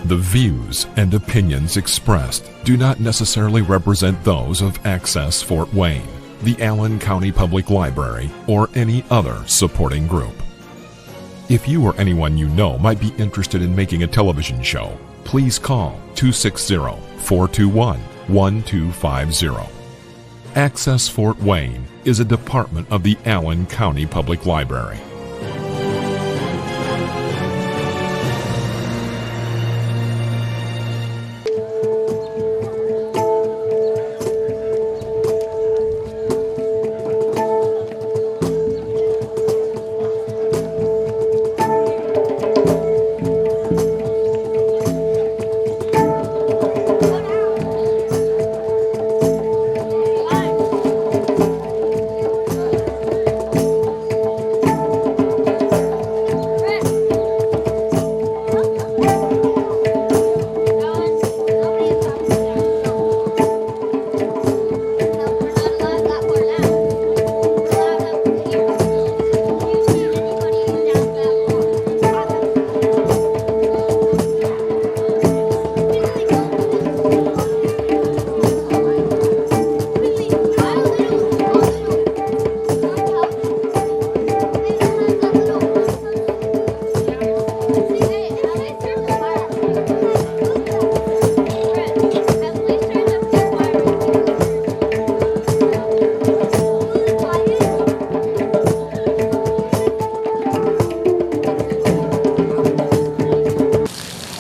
The views and opinions expressed do not necessarily represent those of Access Fort Wayne, the Allen County Public Library, or any other supporting group. If you or anyone you know might be interested in making a television show, please call 260-421-1250. Access Fort Wayne is a department of the Allen County Public Library.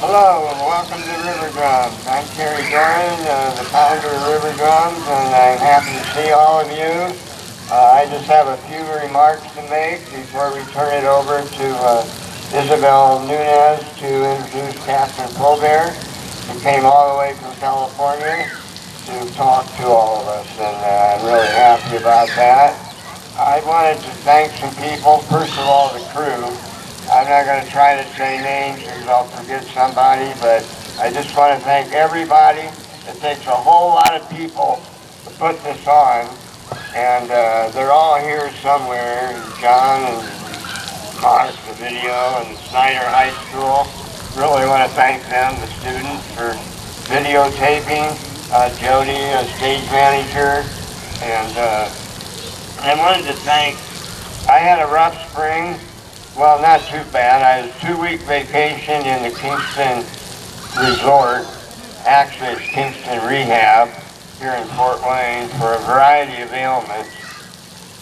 Hello and welcome to RiverDrums. I'm Terry Doran, the founder of RiverDrums, and I'm happy to see all of you. I just have a few remarks to make before we turn it over to Isabel Nunez to introduce Katherine Fobear, who came all the way from California to talk to all of us, and I'm really happy about that. I wanted to thank some people. First of all, the crew. I'm not going to try to say names because I'll forget somebody, but I just want to thank everybody. It takes a whole lot of people to put this on, and they're all here somewhere. John and Mark, the video, and Snyder High School. Really want to thank them, the students, for videotaping. Jody, a stage manager, and I wanted to thank, I had a rough spring. Well, not too bad. I had a 2-week vacation in the Kingston Resort. Actually, it's Kingston Rehab here in Fort Wayne for a variety of ailments.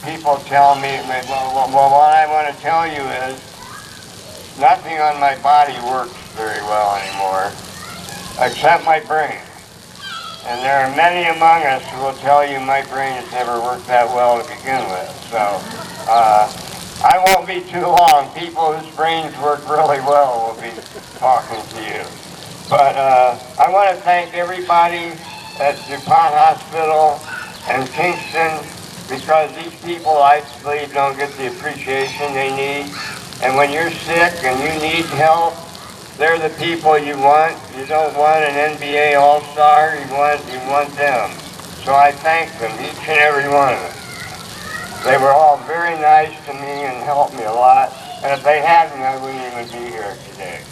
People tell me, well, what I want to tell you is nothing on my body works very well anymore, except my brain. And there are many among us who will tell you my brain has never worked that well to begin with. So, I won't be too long. People whose brains work really well will be talking to you. But I want to thank everybody at DuPont Hospital and Kingston, because these people, I believe, don't get the appreciation they need. And when you're sick and you need help, they're the people you want. You don't want an NBA All-Star, you want them. So I thank them, each and every one of them. They were all very nice to me and helped me a lot. And if they hadn't, I wouldn't even be here today.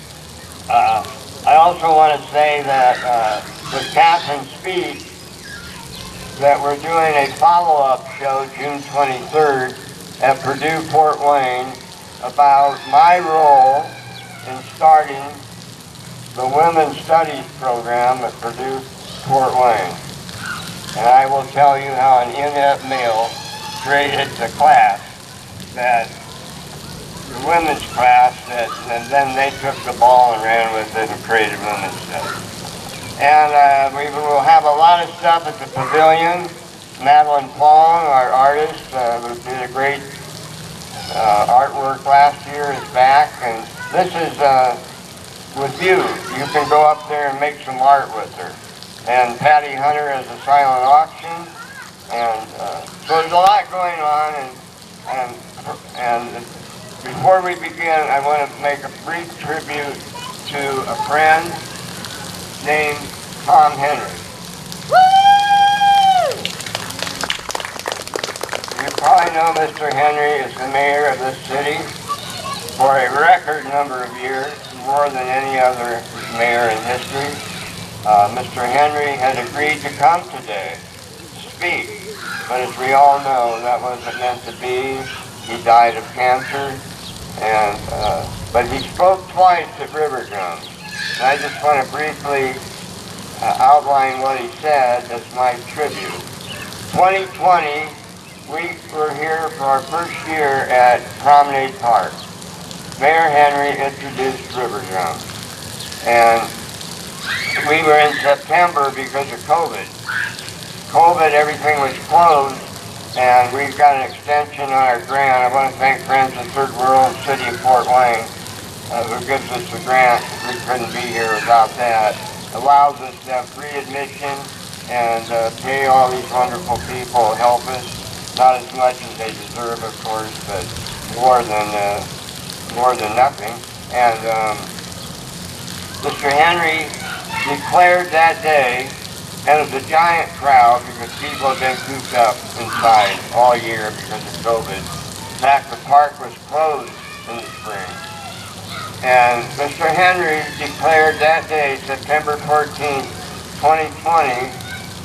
I also want to say that with Catherine's speech, that we're doing a follow-up show June 23rd at Purdue Fort Wayne about my role in starting the Women's Studies program at Purdue Fort Wayne. And I will tell you how an inept male created the class, that the women's class, and then they took the ball and ran with it and created women's studies. And we will have a lot of stuff at the pavilion. Madeline Fong, our artist, who did a great artwork last year, is back, and this is with you. You can go up there and make some art with her. And Patty Hunter has a silent auction. And so there's a lot going on, and before we begin, I want to make a brief tribute to a friend named Tom Henry. Woo! You probably know Mr. Henry is the mayor of this city. for a record number of years, more than any other mayor in history. Mr. Henry had agreed to come today to speak, but as we all know, that wasn't meant to be. He died of cancer, and but he spoke twice at RiverDrums. And I just want to briefly outline what he said as my tribute. 2020, we were here for our first year at Promenade Park. Mayor Henry introduced RiverDrums, and we were in September because of COVID. Everything was closed, and we've got an extension on our grant. I want to thank Friends of Third World, City of Fort Wayne, who gives us the grant. We couldn't be here without that. Allows us to have free admission and pay all these wonderful people, help us. Not as much as they deserve, of course, but more than nothing. And Mr. Henry declared that day, and it was a giant crowd because people have been cooped up inside all year because of COVID. In fact, the park was closed in the spring. And Mr. Henry declared that day, September 14th, 2020,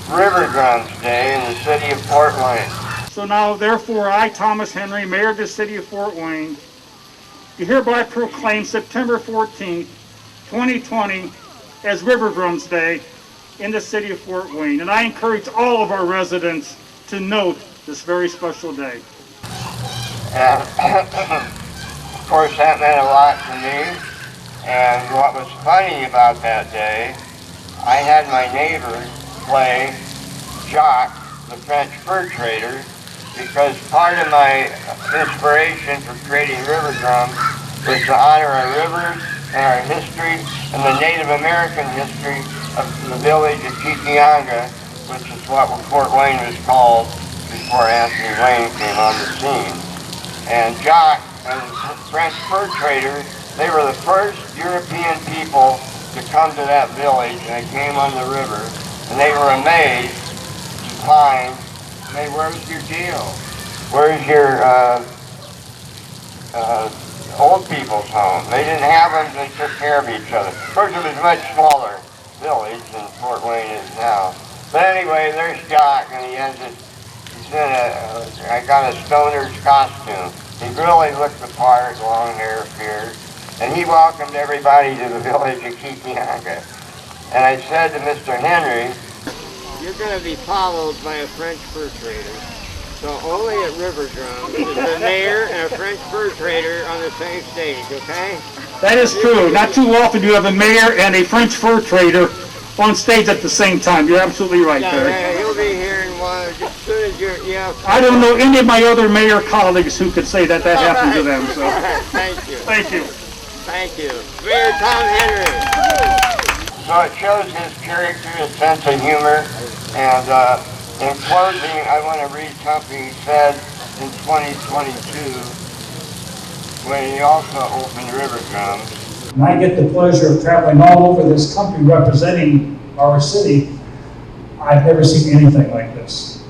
RiverDrums Day in the city of Fort Wayne. So now, therefore, I, Thomas Henry, Mayor of the City of Fort Wayne, do hereby proclaim September 14th, 2020 as RiverDrums Day in the City of Fort Wayne. And I encourage all of our residents to note this very special day. And of course, that meant a lot to me. And what was funny about that day, I had my neighbor play Jacques, the French fur trader, because part of my inspiration for creating RiverDrums was to honor our rivers and our history and the Native American history of the village of Kikianga, which is what Fort Wayne was called before Anthony Wayne came on the scene. And Jacques and the French fur traders, they were the first European people to come to that village, and they came on the river, and they were amazed to find, hey, where's your deal? Where's your old people's home? They didn't have them, they took care of each other. Of course, it was a much smaller village than Fort Wayne is now. But anyway, there's Jacques, and he has it. He's in I got a stoner's costume. He really looked the part, long hair, beard, and he welcomed everybody to the village of Kikianga. And I said to Mr. Henry, you're going to be followed by a French fur trader. So only at RiverDrums is the mayor and a French fur trader on the same stage, okay? That is true. Not too often do you have a mayor and a French fur trader on stage at the same time. You're absolutely right, Terry. Yeah, he'll be here in one as soon as you're, yeah. I don't know any of my other mayor colleagues who could say that happened to them. So. Thank you. Thank you. Thank you. Mayor Tom Henry. So it shows his character, his sense of humor, and in closing, I want to read something he said in 2022 when he also opened RiverDrums. And I get the pleasure of traveling all over this country representing our city. I've never seen anything like this.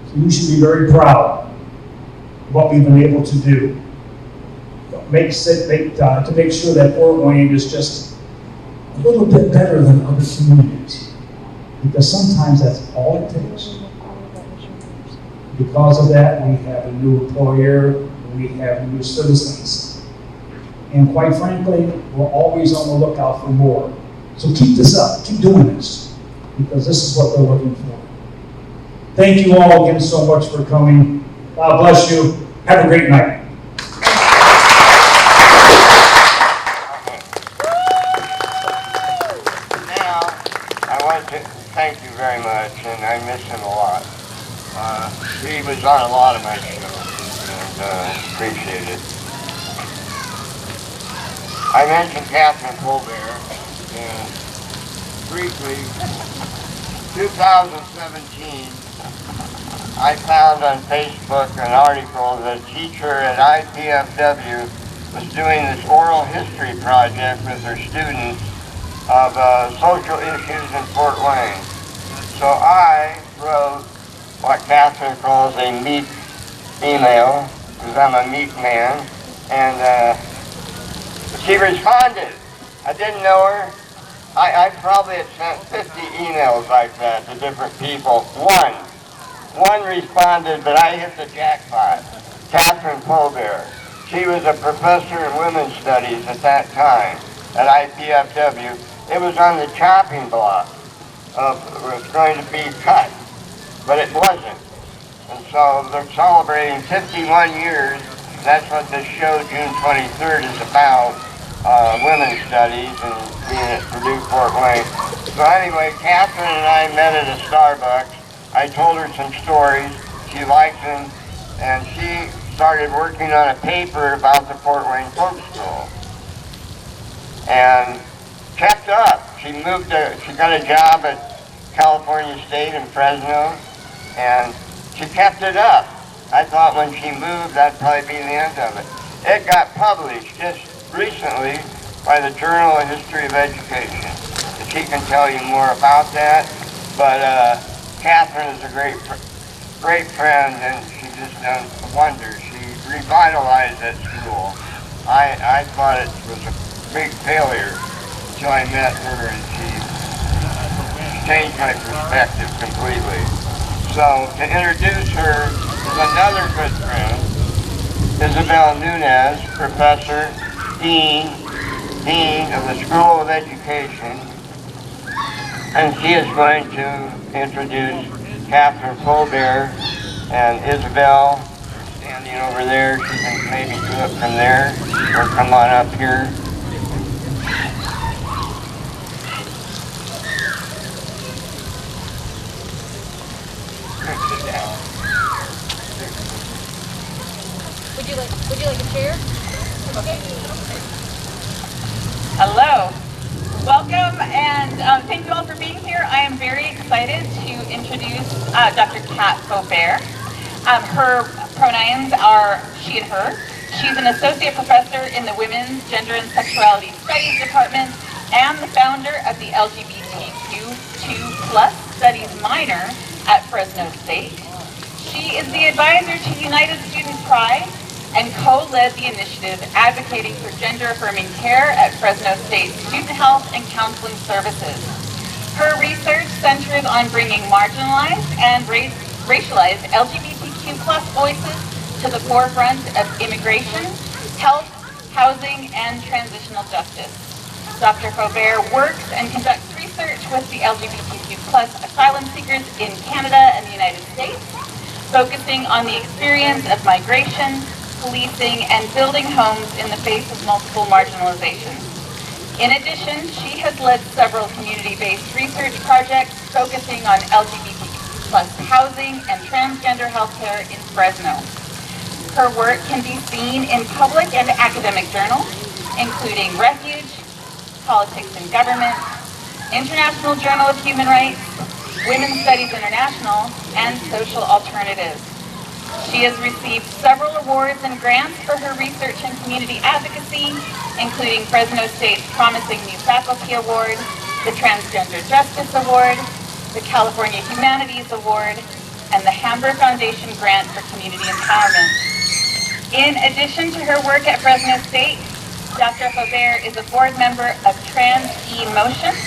So you should be very proud of what we've been able to do. To make sure that Fort Wayne is just a little bit better than other communities. Because sometimes that's all it takes. Because of that, we have a new employer, we have new citizens. And quite frankly, we're always on the lookout for more. So keep this up, keep doing this, because this is what we're looking for. Thank you all again so much for coming. God bless you. Have a great night. Thank you very much, and I miss him a lot. He was on a lot of my shows, and appreciate it. I mentioned Katherine Fobear, and briefly, 2017, I found on Facebook an article that a teacher at IPFW was doing this oral history project with her students of social issues in Fort Wayne. So I wrote what Katherine calls a meek email, because I'm a meek man, And she responded. I didn't know her. I probably had sent 50 emails like that to different people. One responded, but I hit the jackpot. Katherine Fobear. She was a professor in women's studies at that time at IPFW. It was on the chopping block of it was going to be cut, but it wasn't. And so they're celebrating 51 years. That's what this show, June 23rd, is about, women's studies and being at Purdue Fort Wayne. So anyway, Katherine and I met at a Starbucks. I told her some stories. She liked them, and she started working on a paper about the Fort Wayne Folk School. And kept up. She got a job at California State in Fresno, and she kept it up. I thought when she moved, that'd probably be the end of it. It got published just recently by the Journal of History of Education. And she can tell you more about that. But Katherine is a great friend, and she just done wonders. She revitalized that school. I thought it was a big failure until I met her, and she changed my perspective completely. So to introduce her is another good friend, Isabel Nunez, professor, dean of the School of Education, and she is going to introduce Katherine Fobear. And Isabel, standing over there, she can maybe do it from there, or come on up here. Sit down. Would you like a chair? Okay. Hello. Welcome, and thank you all for being here. I am very excited to introduce Dr. Kat Fobear. Her pronouns are she and her. She's an associate professor in the Women's Gender and Sexuality Studies Department and the founder of the LGBTQ2+ Studies minor at Fresno State. She is the advisor to United Student Pride and co-led the initiative advocating for gender-affirming care at Fresno State Student Health and Counseling Services. Her research centers on bringing marginalized and racialized LGBTQ+ voices to the forefront of immigration, health, housing, and transitional justice. Dr. Fobear works and conducts research with the LGBTQ+ asylum seekers in Canada and the United States, focusing on the experience of migration, policing, and building homes in the face of multiple marginalizations. In addition, she has led several community-based research projects focusing on LGBTQ+ housing and transgender healthcare in Fresno. Her work can be seen in public and academic journals, including Refuge, Politics and Government, International Journal of Human Rights, Women's Studies International, and Social Alternatives. She has received several awards and grants for her research and community advocacy, including Fresno State's Promising New Faculty Award, the Transgender Justice Award, the California Humanities Award, and the Hamburg Foundation Grant for Community Empowerment. In addition to her work at Fresno State, Dr. Fobear is a board member of Trans eMotion,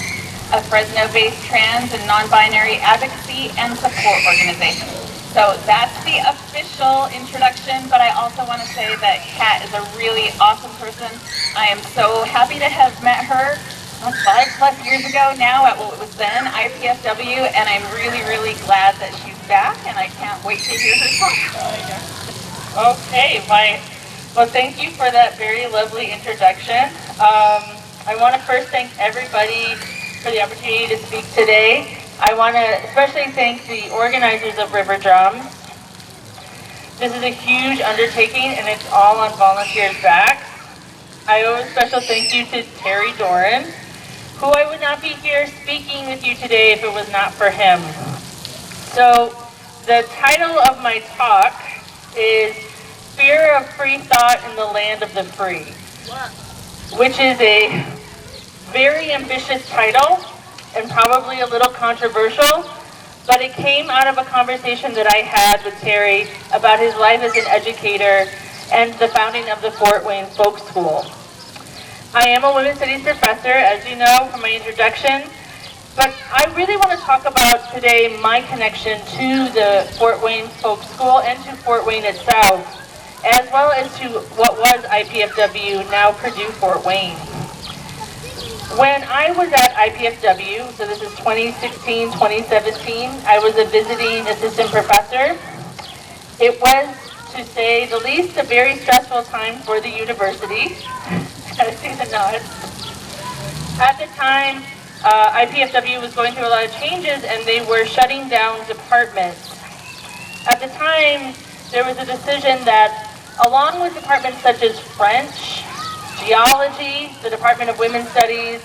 a Fresno-based trans and non-binary advocacy and support organization. So that's the official introduction, but I also want to say that Kat is a really awesome person. I am so happy to have met her 5+ years ago now at what was then IPFW, and I'm really, really glad that she's back, and I can't wait to hear her talk. Okay, well, thank you for that very lovely introduction. I want to first thank everybody for the opportunity to speak today. I want to especially thank the organizers of RiverDrums. This is a huge undertaking, and it's all on volunteers' backs. I owe a special thank you to Terry Doran, who I would not be here speaking with you today if it was not for him. So the title of my talk is Fear of Free Thought in the Land of the Free, which is a very ambitious title and probably a little controversial, but it came out of a conversation that I had with Terry about his life as an educator and the founding of the Fort Wayne Folk School. I am a Women's Studies professor, as you know from my introduction, but I really want to talk about today my connection to the Fort Wayne Folk School and to Fort Wayne itself, as well as to what was IPFW, now Purdue Fort Wayne. When I was at IPFW, so this is 2016, 2017, I was a visiting assistant professor. It was, to say the least, a very stressful time for the university. I see the nods. At the time, IPFW was going through a lot of changes and they were shutting down departments. At the time, there was a decision that, along with departments such as French, Geology, the Department of Women's Studies,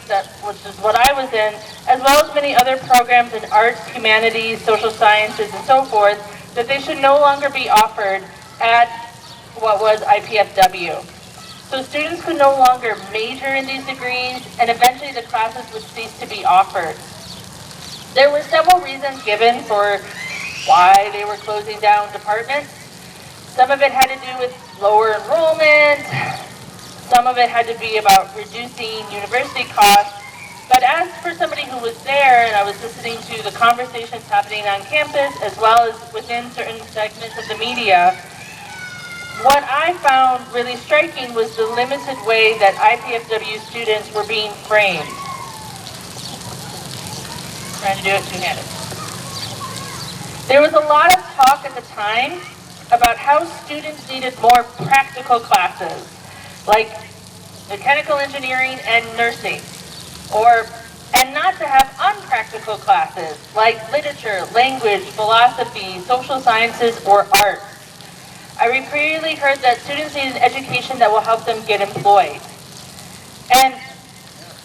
which is what I was in, as well as many other programs in arts, humanities, social sciences, and so forth, that they should no longer be offered at what was IPFW. So students could no longer major in these degrees, and eventually the classes would cease to be offered. There were several reasons given for why they were closing down departments. Some of it had to do with lower enrollment. Some of it had to be about reducing university costs. But as for somebody who was there, and I was listening to the conversations happening on campus, as well as within certain segments of the media, what I found really striking was the limited way that IPFW students were being framed. Trying to do it two-handed. There was a lot of talk at the time about how students needed more practical classes, like mechanical engineering and nursing, and not to have unpractical classes like literature, language, philosophy, social sciences, or art. I repeatedly heard that students need an education that will help them get employed. And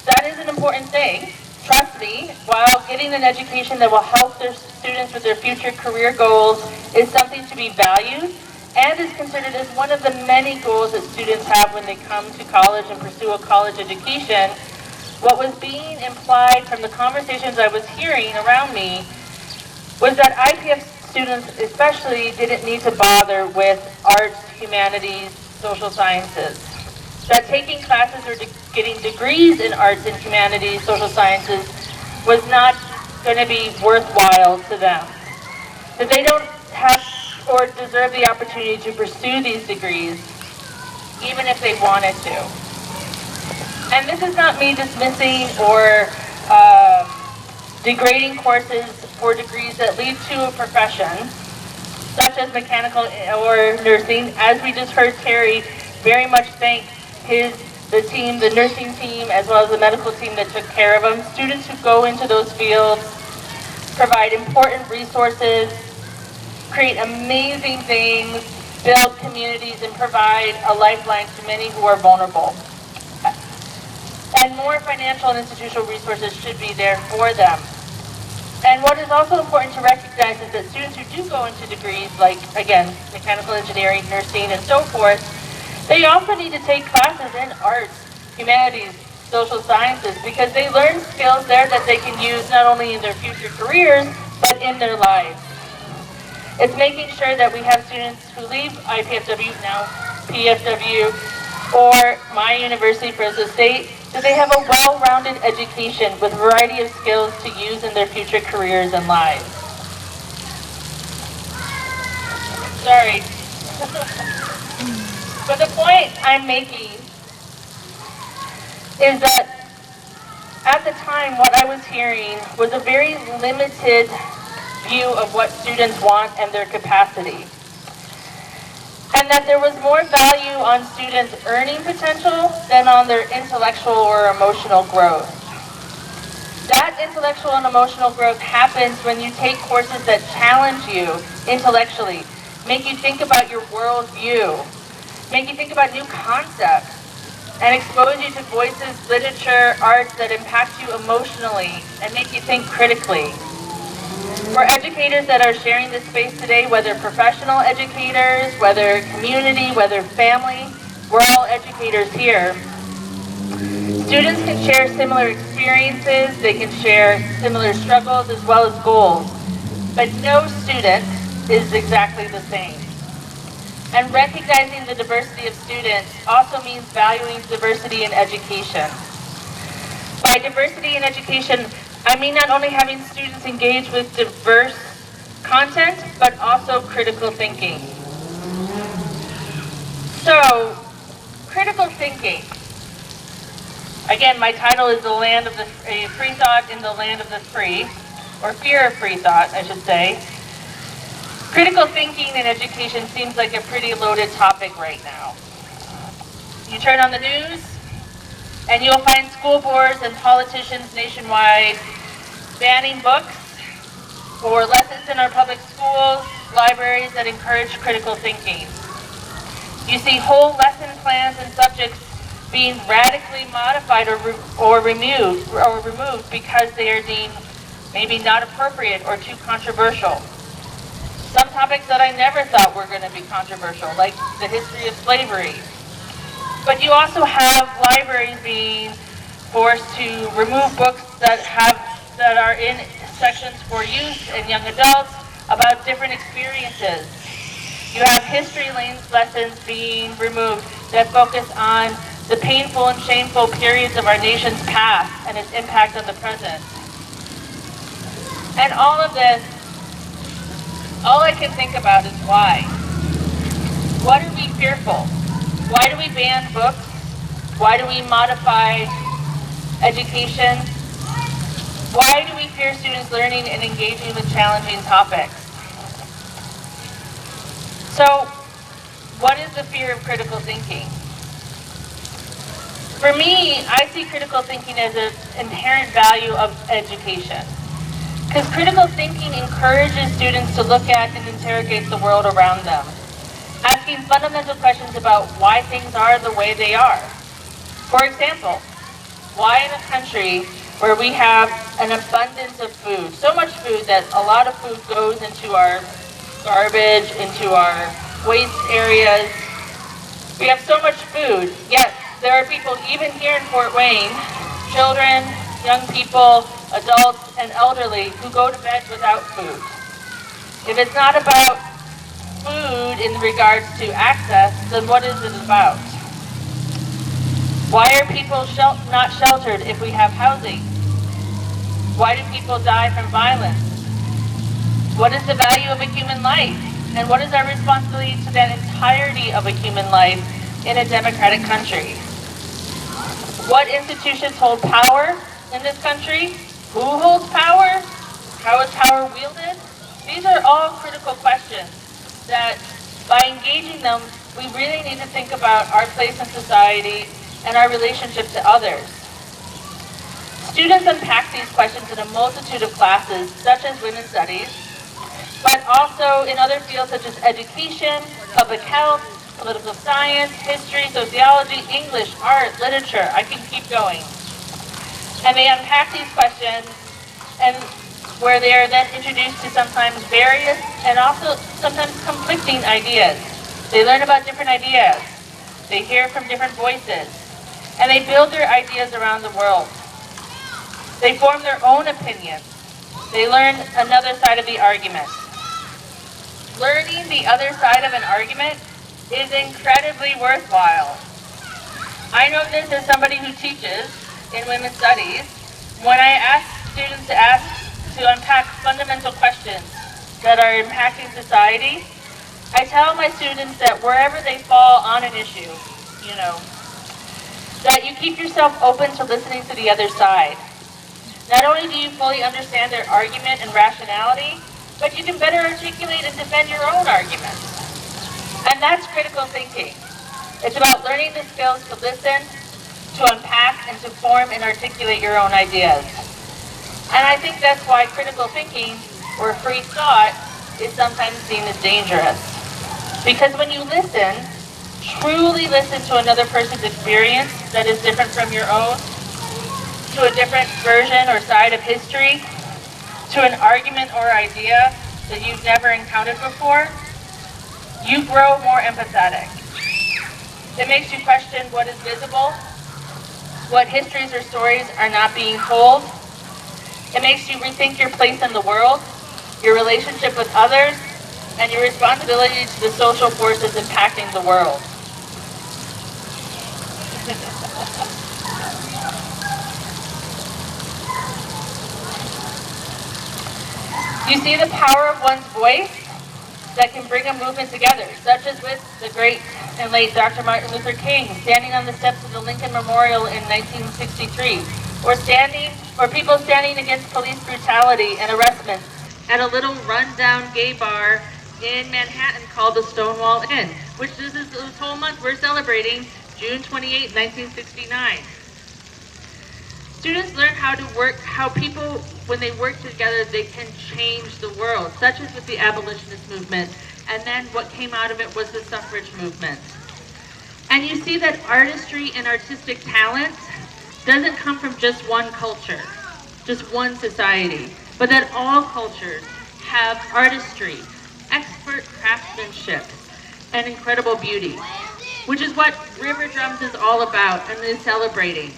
that is an important thing. Trust me, while getting an education that will help their students with their future career goals is something to be valued, and is considered as one of the many goals that students have when they come to college and pursue a college education, what was being implied from the conversations I was hearing around me was that IPF students especially didn't need to bother with arts, humanities, social sciences. That taking classes or getting degrees in arts and humanities, social sciences was not going to be worthwhile to them. That they don't have or deserve the opportunity to pursue these degrees, even if they wanted to. And this is not me dismissing or degrading courses for degrees that lead to a profession, such as mechanical or nursing. As we just heard Terry very much thank the nursing team, as well as the medical team that took care of them. Students who go into those fields provide important resources, create amazing things, build communities, and provide a lifeline to many who are vulnerable. And more financial and institutional resources should be there for them. And what is also important to recognize is that students who do go into degrees like, again, mechanical engineering, nursing, and so forth, they also need to take classes in arts, humanities, social sciences, because they learn skills there that they can use not only in their future careers, but in their lives. It's making sure that we have students who leave IPFW, now PFW, or my university, Fresno State, that they have a well-rounded education with a variety of skills to use in their future careers and lives. Sorry. But the point I'm making is that at the time, what I was hearing was a very limited view of what students want and their capacity. And that there was more value on students' earning potential than on their intellectual or emotional growth. That intellectual and emotional growth happens when you take courses that challenge you intellectually, make you think about your worldview, make you think about new concepts, and expose you to voices, literature, arts that impact you emotionally and make you think critically. For educators that are sharing this space today, whether professional educators, whether community, whether family, we're all educators here. Students can share similar experiences, they can share similar struggles as well as goals, but no student is exactly the same. And recognizing the diversity of students also means valuing diversity in education. By diversity in education, I mean not only having students engage with diverse content, but also critical thinking. So, critical thinking. Again, my title is A Free Thought in the Land of the Free, or Fear of Free Thought, I should say. Critical thinking in education seems like a pretty loaded topic right now. You turn on the news, and you'll find school boards and politicians nationwide banning books or lessons in our public schools, libraries that encourage critical thinking. You see whole lesson plans and subjects being radically modified or removed because they are deemed maybe not appropriate or too controversial. Some topics that I never thought were going to be controversial, like the history of slavery. But you also have libraries being forced to remove books that are in sections for youth and young adults about different experiences. You have history lessons being removed that focus on the painful and shameful periods of our nation's past and its impact on the present. And all of this, all I can think about is why. What are we fearful? Why do we ban books? Why do we modify education? Why do we fear students learning and engaging with challenging topics? So, what is the fear of critical thinking? For me, I see critical thinking as an inherent value of education. Because critical thinking encourages students to look at and interrogate the world around them, asking fundamental questions about why things are the way they are. For example, why in a country where we have an abundance of food, so much food that a lot of food goes into our garbage, into our waste areas. We have so much food, yet there are people, even here in Fort Wayne, children, young people, adults, and elderly, who go to bed without food. If it's not about food in regards to access, then what is it about? Why are people not sheltered if we have housing? Why do people die from violence? What is the value of a human life? And what is our responsibility to that entirety of a human life in a democratic country? What institutions hold power in this country? Who holds power? How is power wielded? These are all critical questions that, by engaging them, we really need to think about our place in society and our relationship to others. Students unpack these questions in a multitude of classes, such as women's studies, but also in other fields such as education, public health, political science, history, sociology, English, art, literature. I can keep going. And they unpack these questions, and where they are then introduced to sometimes various and also sometimes conflicting ideas. They learn about different ideas. They hear from different voices. And they build their ideas around the world. They form their own opinions. They learn another side of the argument. Learning the other side of an argument is incredibly worthwhile. I know this as somebody who teaches in women's studies. When I ask students to unpack fundamental questions that are impacting society, I tell my students that wherever they fall on an issue, that you keep yourself open to listening to the other side. Not only do you fully understand their argument and rationality, but you can better articulate and defend your own arguments. And that's critical thinking. It's about learning the skills to listen, to unpack, and to form and articulate your own ideas. And I think that's why critical thinking, or free thought, is sometimes seen as dangerous. Because when you listen, truly listen to another person's experience that is different from your own, to a different version or side of history, to an argument or idea that you've never encountered before, you grow more empathetic. It makes you question what is visible, what histories or stories are not being told. It makes you rethink your place in the world, your relationship with others, and your responsibility to the social forces impacting the world. You see the power of one's voice that can bring a movement together, such as with the great and late Dr. Martin Luther King standing on the steps of the Lincoln Memorial in 1963, or people standing against police brutality and arrestment at a little rundown gay bar in Manhattan called the Stonewall Inn, which this whole month we're celebrating June 28, 1969. Students learn how people, when they work together, they can change the world, such as with the abolitionist movement, and then what came out of it was the suffrage movement. And you see that artistry and artistic talent doesn't come from just one culture, just one society, but that all cultures have artistry, expert craftsmanship, and incredible beauty, which is what RiverDrums is all about and is celebrating.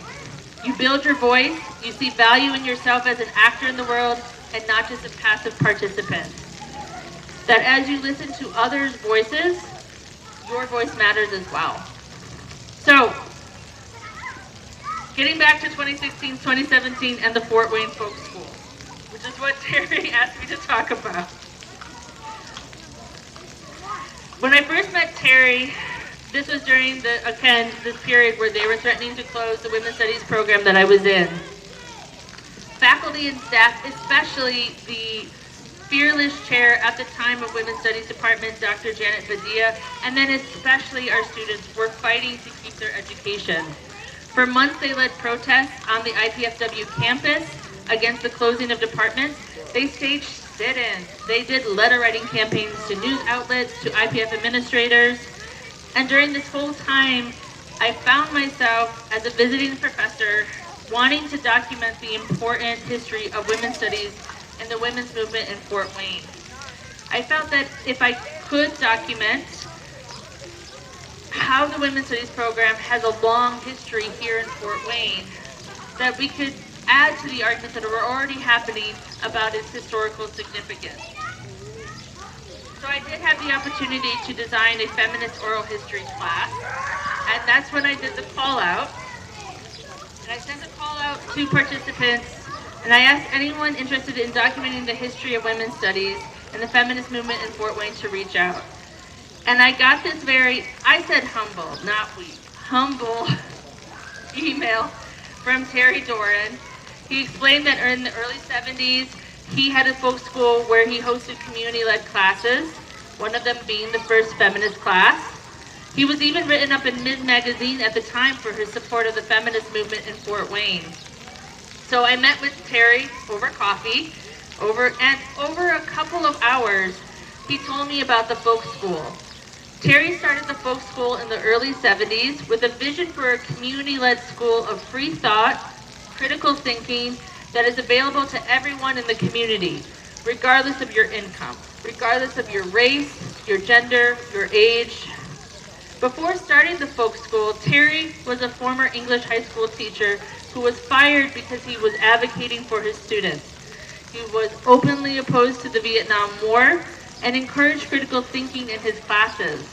You build your voice, you see value in yourself as an actor in the world and not just a passive participant. That as you listen to others' voices, your voice matters as well. So, getting back to 2016, 2017, and the Fort Wayne Folk School, which is what Terry asked me to talk about. When I first met Terry, this was during this period where they were threatening to close the Women's Studies program that I was in. Faculty and staff, especially the fearless chair at the time of Women's Studies Department, Dr. Janet Badia, and then especially our students, were fighting to keep their education. For months they led protests on the IPFW campus against the closing of departments. They staged sit-ins. They did letter writing campaigns to news outlets, to IPF administrators. And during this whole time, I found myself as a visiting professor wanting to document the important history of women's studies and the women's movement in Fort Wayne. I felt that if I could document how the Women's Studies program has a long history here in Fort Wayne, that we could add to the arguments that are already happening about its historical significance. So I did have the opportunity to design a feminist oral history class, and that's when I did the call out. And I sent a call out to participants, and I asked anyone interested in documenting the history of women's studies and the feminist movement in Fort Wayne to reach out. And I got this I said humble, not weak, humble email from Terry Doran. He explained that in the early 70s, he had a folk school where he hosted community-led classes, one of them being the first feminist class. He was even written up in Ms. Magazine at the time for his support of the feminist movement in Fort Wayne. So I met with Terry over coffee, over a couple of hours, he told me about the folk school. Terry started the folk school in the early 70s with a vision for a community-led school of free thought, critical thinking, that is available to everyone in the community, regardless of your income, regardless of your race, your gender, your age. Before starting the folk school, Terry was a former English high school teacher who was fired because he was advocating for his students. He was openly opposed to the Vietnam War and encouraged critical thinking in his classes.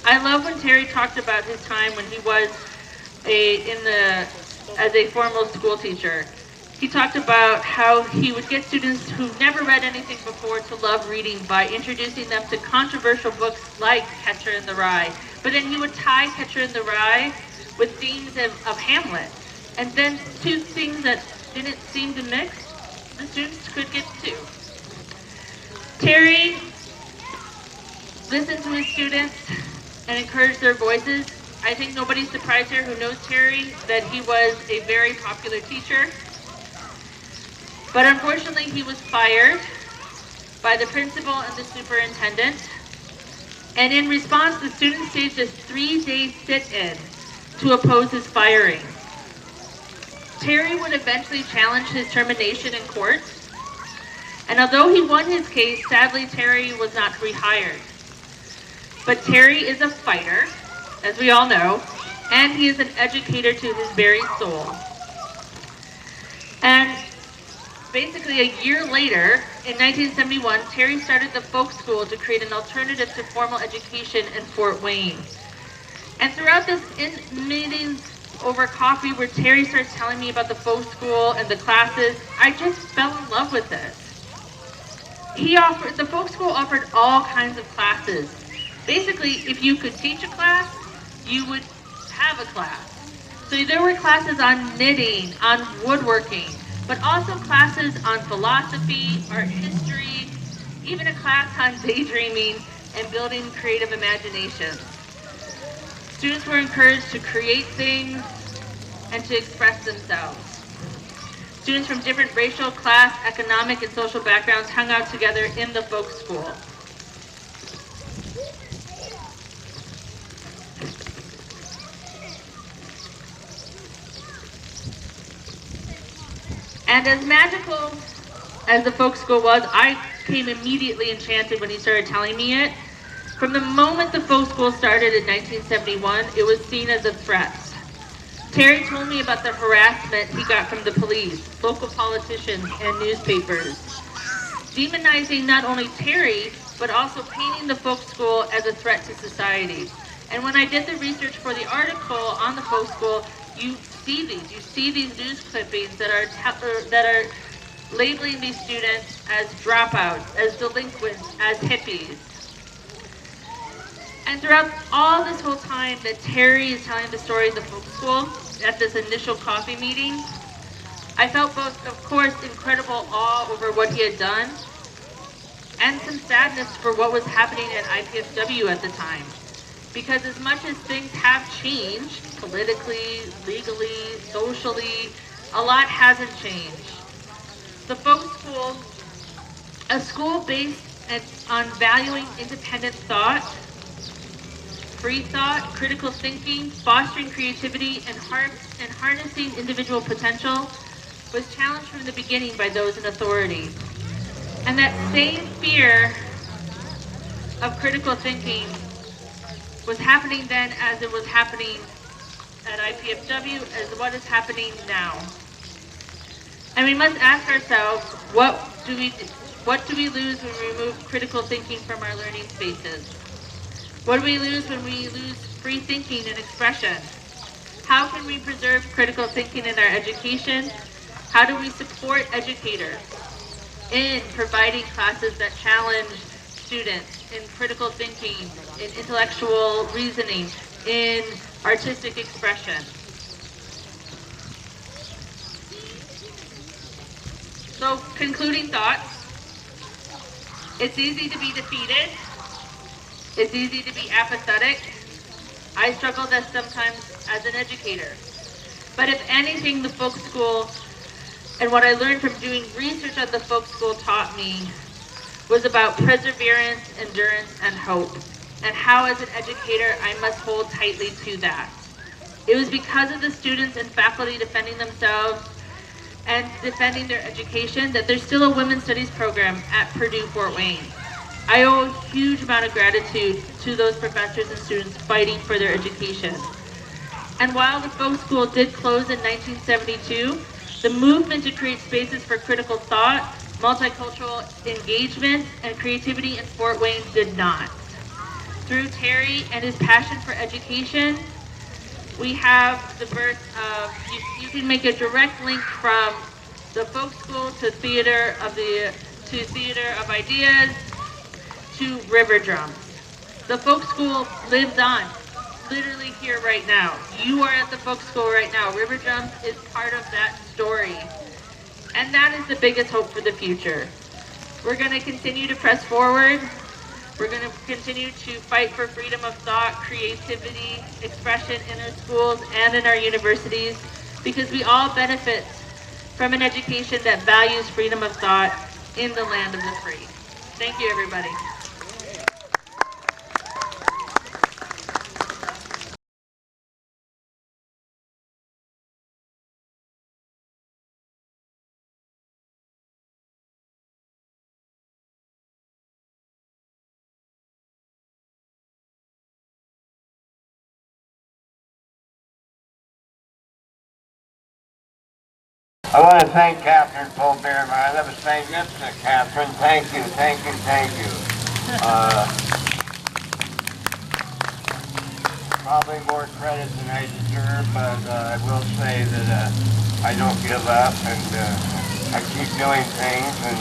I love when Terry talked about his time when he was as a formal school teacher. He talked about how he would get students who never read anything before to love reading by introducing them to controversial books like Catcher in the Rye. But then he would tie Catcher in the Rye with themes of Hamlet. And then two things that didn't seem to mix, the students could get to. Terry listened to his students and encouraged their voices. I think nobody's surprised here who knows Terry that he was a very popular teacher. But unfortunately, he was fired by the principal and the superintendent. And in response, the students staged a 3-day sit-in to oppose his firing. Terry would eventually challenge his termination in court. And although he won his case, sadly, Terry was not rehired. But Terry is a fighter, as we all know, and he is an educator to his very soul. And basically a year later, in 1971, Terry started the folk school to create an alternative to formal education in Fort Wayne. And throughout this meetings over coffee where Terry starts telling me about the folk school and the classes, I just fell in love with it. The folk school offered all kinds of classes. Basically, if you could teach a class, you would have a class. So there were classes on knitting, on woodworking, but also classes on philosophy, art history, even a class on daydreaming and building creative imaginations. Students were encouraged to create things and to express themselves. Students from different racial, class, economic, and social backgrounds hung out together in the folk school. And as magical as the folk school was, I became immediately enchanted when he started telling me it. From the moment the folk school started in 1971, it was seen as a threat. Terry told me about the harassment he got from the police, local politicians, and newspapers, demonizing not only Terry, but also painting the folk school as a threat to society. And when I did the research for the article on the folk school, you see these news clippings that are labeling these students as dropouts, as delinquents, as hippies. And throughout all this whole time that Terry is telling the story of the folk school at this initial coffee meeting, I felt both, of course, incredible awe over what he had done and some sadness for what was happening at IPFW at the time. Because as much as things have changed, politically, legally, socially, a lot hasn't changed. The folk school, a school based on valuing independent thought, free thought, critical thinking, fostering creativity, and harnessing individual potential, was challenged from the beginning by those in authority. And that same fear of critical thinking was happening then as it was happening at IPFW, as what is happening now. And we must ask ourselves, what do we lose when we remove critical thinking from our learning spaces? What do we lose when we lose free thinking and expression? How can we preserve critical thinking in our education? How do we support educators in providing classes that challenge students in critical thinking, in intellectual reasoning, in artistic expression? So, concluding thoughts, it's easy to be defeated. It's easy to be apathetic. I struggle with sometimes as an educator. But if anything, the folk school and what I learned from doing research at the folk school taught me was about perseverance, endurance, and hope, and how as an educator I must hold tightly to that. It was because of the students and faculty defending themselves and defending their education that there's still a women's studies program at Purdue Fort Wayne. I owe a huge amount of gratitude to those professors and students fighting for their education. And while the folk school did close in 1972, the movement to create spaces for critical thought, multicultural engagement, and creativity in Fort Wayne did not. Through Terry and his passion for education, we have the birth of, you can make a direct link from the folk school to theater of ideas, to RiverDrums. The folk school lives on, literally here right now. You are at the folk school right now. RiverDrums is part of that story. And that is the biggest hope for the future. We're going to continue to press forward. We're going to continue to fight for freedom of thought, creativity, expression in our schools and in our universities, because we all benefit from an education that values freedom of thought in the land of the free. Thank you, everybody. I want to thank Katherine Fobear. That was magnificent, Katherine. Thank you, thank you, thank you. Probably more credit than I deserve, but I will say that I don't give up, and I keep doing things, and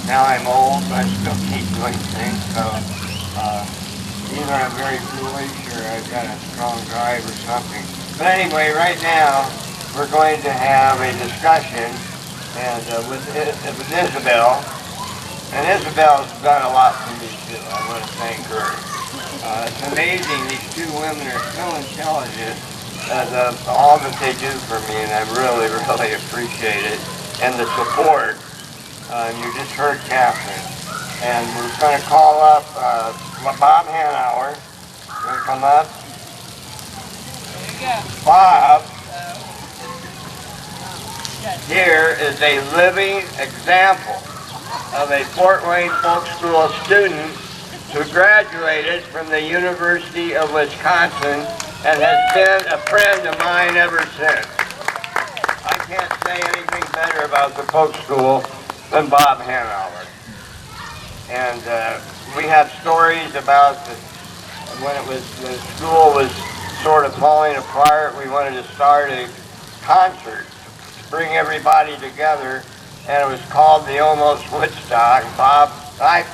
now I'm old, but I still keep doing things, so either I'm very foolish or I've got a strong drive or something. But anyway, right now, we're going to have a discussion and with Isabel. And Isabel's done a lot for me too. I want to thank her. It's amazing, these two women are so intelligent all that they do for me, and I really, really appreciate it. And the support. You just heard Katherine. And we're going to call up Bob Hanauer. You want to come up? There you go. Bob here is a living example of a Fort Wayne Folk School student who graduated from the University of Wisconsin and has been a friend of mine ever since. I can't say anything better about the Folk School than Bob Hanauer. And we have stories about when the school was sort of falling apart. We wanted to start a concert to bring everybody together, and it was called the Almost Woodstock. Bob, I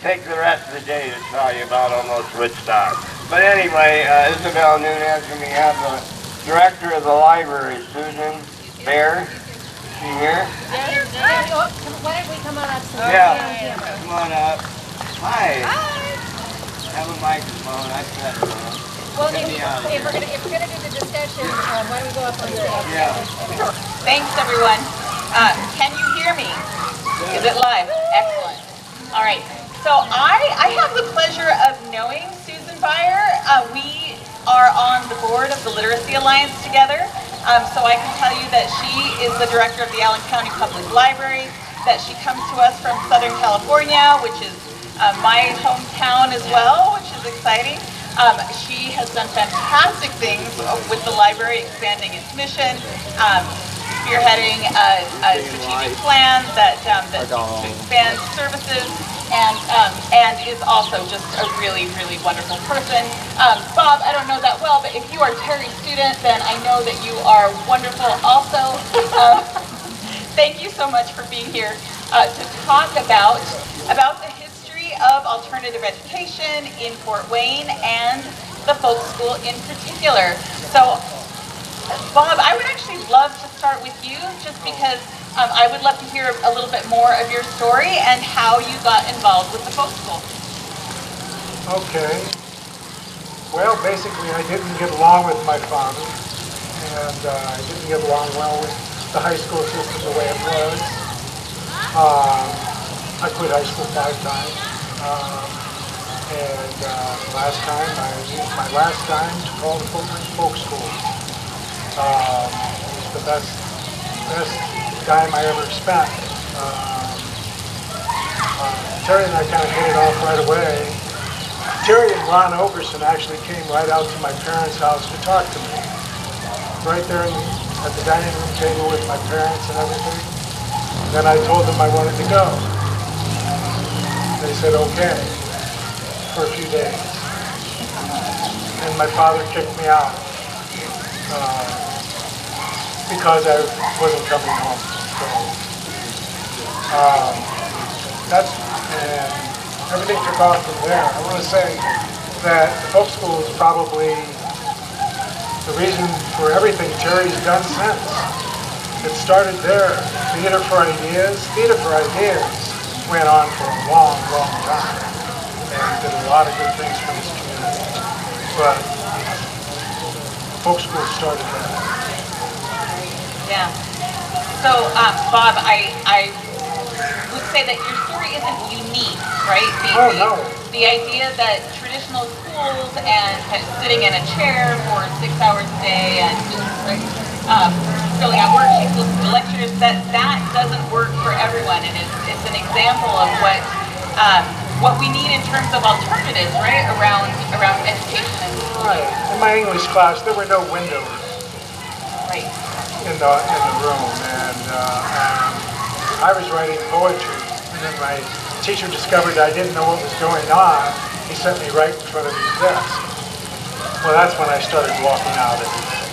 take the rest of the day to tell you about Almost Woodstock. But anyway, Isabel Nunez, and we have the director of the library, Susan Bear. Is she here? Why don't we come on up? Yeah, come on up. Hi. Have a microphone. I said Well, if we're gonna do the discussion, why don't we go up on stage? yeah. Thanks, everyone. Can you hear me? Is it live? Excellent. All right. So I have the pleasure of knowing Susan Bear. We are on the board of the Literacy Alliance together. So I can tell you that she is the director of the Allen County Public Library, that she comes to us from Southern California, which is my hometown as well, which is exciting. She has done fantastic things with the library, expanding its mission, spearheading a strategic plan that seeks to expand services, and is also just a really, really wonderful person. Bob, I don't know that well, but if you are Terry's student, then I know that you are wonderful also. Thank you so much for being here to talk about the history of alternative education in Fort Wayne and the folk school in particular. So, Bob, I would actually love to start with you, just because I would love to hear a little bit more of your story and how you got involved with the folk school. Okay. Well, basically, I didn't get along with my father, and I didn't get along well with the high school system the way it was. I quit high school 5 times, and last time I used my last time to call the folk school. It was the best time I ever spent. Terry and I kind of hit it off right away. Terry and Ron Ogerson actually came right out to my parents' house to talk to me. Right there at the dining room table with my parents and everything. And then I told them I wanted to go. They said okay for a few days. And my father kicked me out because I wasn't coming home. So and everything took off from there. I want to say that the folk school is probably the reason for everything Terry's done since. It started there. Theater for Ideas went on for a long, long time and did a lot of good things for this community. But folk school started there. Yeah. So, Bob, I would say that your story isn't unique, right? The idea that traditional schools and kind of sitting in a chair for 6 hours a day and filling out worksheets, listening to lectures, that doesn't work for everyone, and it's an example of what we need in terms of alternatives, right, around education and schooling. Right. In my English class, there were no windows. Right. In in the room, and I was writing poetry, and then my teacher discovered that I didn't know what was going on. He sent me right in front of his desk. Well, that's when I started walking out every day.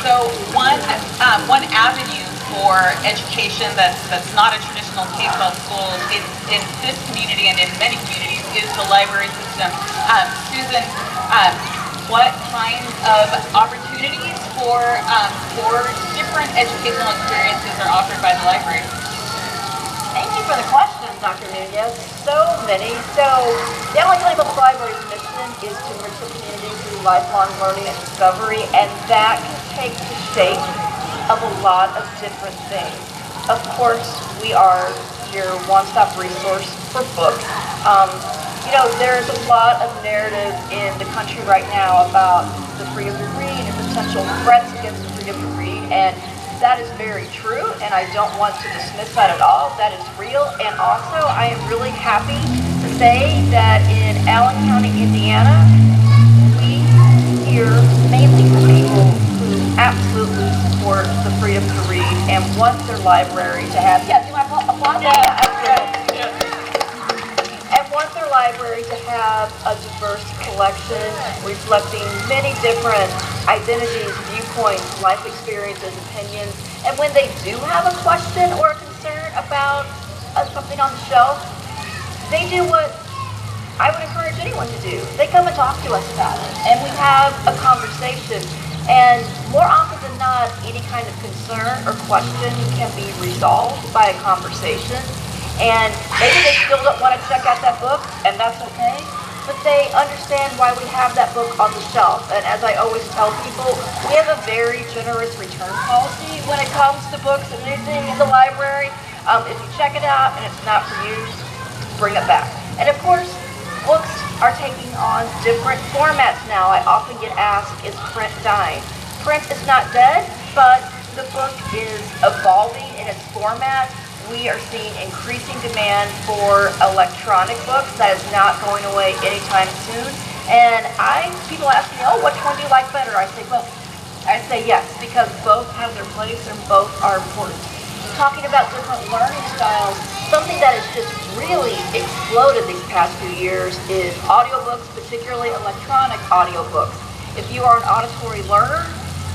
So one avenue for education that's not a traditional K-12 school in this community and in many communities is the library system. Susan, what kinds of opportunities for different educational experiences are offered by the library? Thank you for the question, Dr. Nunez. So many. So the Allen County Public Library's mission is to enrich the community through lifelong learning and discovery, and that can take the shape of a lot of different things. Of course, we are your one-stop resource for books. There's a lot of narrative in the country right now about the freedom to read and potential threats against the freedom to read, and that is very true, and I don't want to dismiss that at all. That is real, and also I am really happy to say that in Allen County, Indiana, we hear mainly from people who absolutely support the freedom to read and want their library to have, do you want to applaud that? Yeah. And want their library to have a diverse collection reflecting many different identities, viewpoints, life experiences, opinions. And when they do have a question or a concern about something on the shelf, they do what I would encourage anyone to do. They come and talk to us about it, and we have a conversation. And more often than not, any kind of concern or question can be resolved by a conversation. And maybe they still don't want to check out that book, and that's okay. But they understand why we have that book on the shelf. And as I always tell people, we have a very generous return policy when it comes to books and anything in the library. If you check it out and it's not for you, bring it back. And of course, books are taking on different formats now. I often get asked, is print dying? Print is not dead, but the book is evolving in its format. We are seeing increasing demand for electronic books. That is not going away anytime soon. And people ask me, which one do you like better? I say both. I say yes, because both have their place and both are important. Talking about different learning styles, something that has just really exploded these past few years is audiobooks, particularly electronic audiobooks. If you are an auditory learner,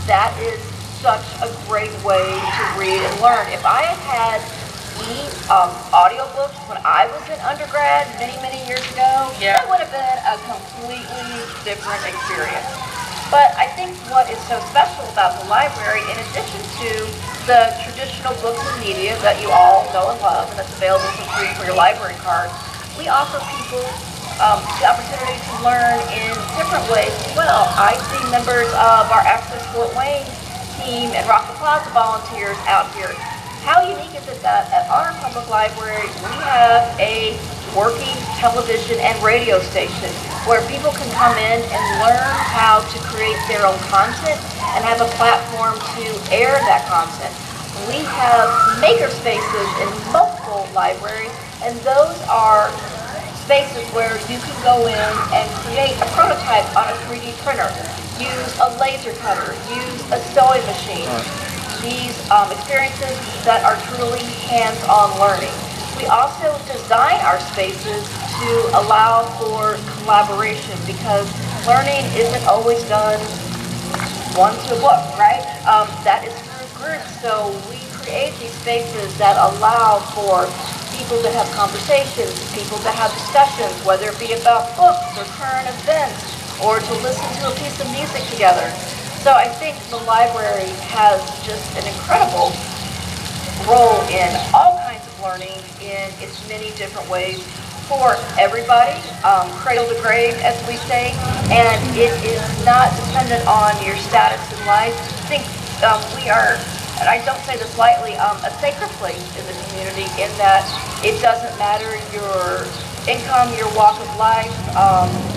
that is such a great way to read and learn. If I had audiobooks when I was in undergrad many years ago, that would have been a completely different experience. But I think what is so special about the library, in addition to the traditional books and media that you all know and love, and that's available for free for your library card, we offer people the opportunity to learn in different ways as well. I see members of our Access Fort Wayne team and Rockland Plaza volunteers out here. How unique is it that at our public library we have a working television and radio station where people can come in and learn how to create their own content and have a platform to air that content. We have maker spaces in multiple libraries, and those are spaces where you can go in and create a prototype on a 3D printer, use a laser cutter, use a sewing machine. These experiences that are truly hands-on learning. We also design our spaces to allow for collaboration because learning isn't always done one to a book, right? That is through groups. So we create these spaces that allow for people to have conversations, people to have discussions, whether it be about books or current events, or to listen to a piece of music together. So I think the library has just an incredible role in all kinds of learning in its many different ways for everybody, cradle to grave, as we say, and it is not dependent on your status in life. I think we are, and I don't say this lightly, a sacred place in the community in that it doesn't matter your income, your walk of life.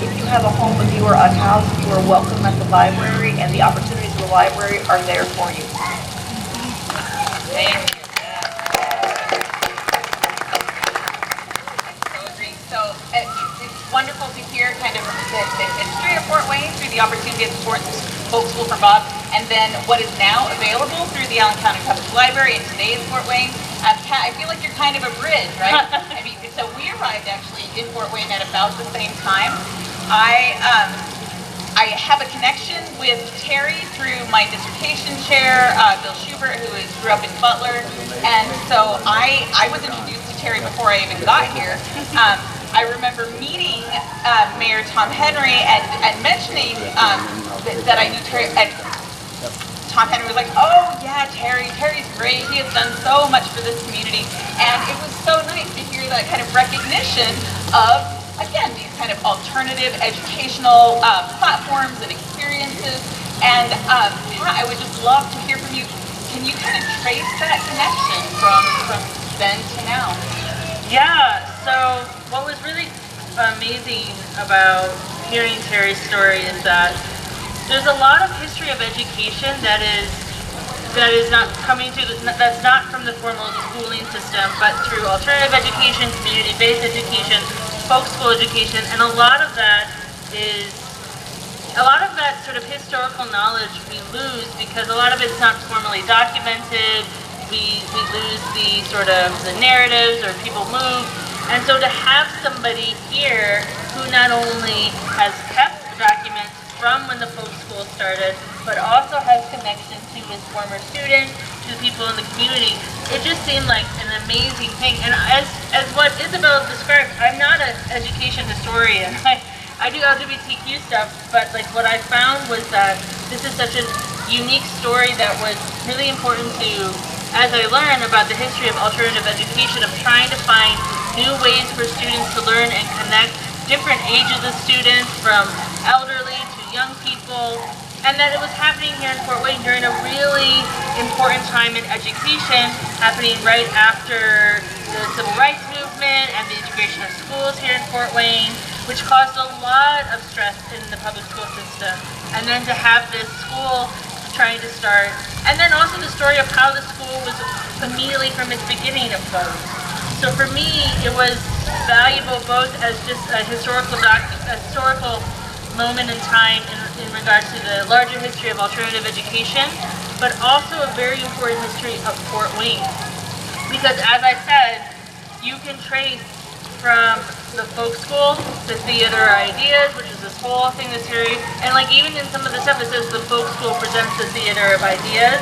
If you have a home, if you are unhoused, you are welcome at the library, and the opportunities of the library are there for you. Thank you. I so agree. So it's wonderful to hear kind of the history of Fort Wayne through the opportunity at the Fort Folk School for Bob. and then what is now available through the Allen County Public Library in today's Fort Wayne. Pat, I feel like you're kind of a bridge, right? I mean, so we arrived actually in Fort Wayne at about the same time. I have a connection with Terry through my dissertation chair, Bill Schubert, who grew up in Butler, and so I was introduced to Terry before I even got here. I remember meeting Mayor Tom Henry and mentioning that I knew Terry, and Tom Henry was like, oh yeah, Terry's great, he has done so much for this community, and it was so nice to hear that kind of recognition of, again, these kind of alternative educational platforms and experiences, and Pat, I would just love to hear from you. Can you kind of trace that connection from then to now? Yeah, so what was really amazing about hearing Terry's story is that there's a lot of history of education that is not coming through, that's not from the formal schooling system, but through alternative education, community-based education, folk school education, and a lot of that sort of historical knowledge we lose because a lot of it's not formally documented. We lose the sort of the narratives, or people move, and so to have somebody here who not only has kept the documents from when the folk school started, but also has connection to his former students, to the people in the community, it just seemed like an amazing thing. And as what Isabel described, I'm not an education historian. I do LGBTQ stuff, but like what I found was that this is such a unique story that was really important to, as I learned about the history of alternative education, of trying to find new ways for students to learn and connect different ages of students, from elderly to young people, and that it was happening here in Fort Wayne during a really important time in education, happening right after the Civil Rights Movement and the integration of schools here in Fort Wayne, which caused a lot of stress in the public school system. And then to have this school trying to start, and then also the story of how the school was immediately from its beginning opposed. So for me, it was valuable both as just a historical moment in time in regards to the larger history of alternative education, but also a very important history of Fort Wayne. Because as I said, you can trace from the folk school, the theater ideas, which is this whole thing that's here, and like even in some of the stuff it says the folk school presents the theater of ideas,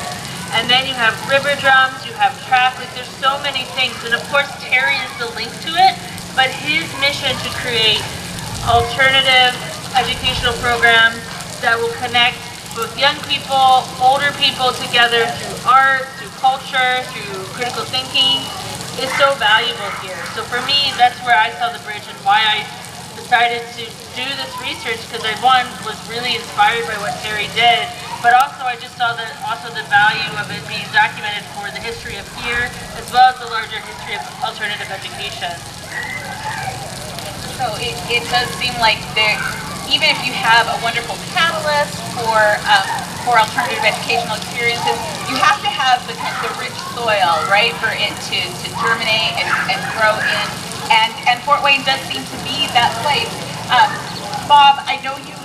and then you have RiverDrums, you have track, like there's so many things, and of course Terry is the link to it, but his mission to create alternative educational programs that will connect both young people, older people together through art, through culture, through critical thinking, is so valuable here. So for me, that's where I saw the bridge and why I decided to do this research, because I, one, was really inspired by what Terry did, but also I just saw that also the value of it being documented for the history of here, as well as the larger history of alternative education. So it does seem like there, even if you have a wonderful catalyst for alternative educational experiences, you have to have the rich soil, right, for it to germinate and grow in. And Fort Wayne does seem to be that place. Bob, I know you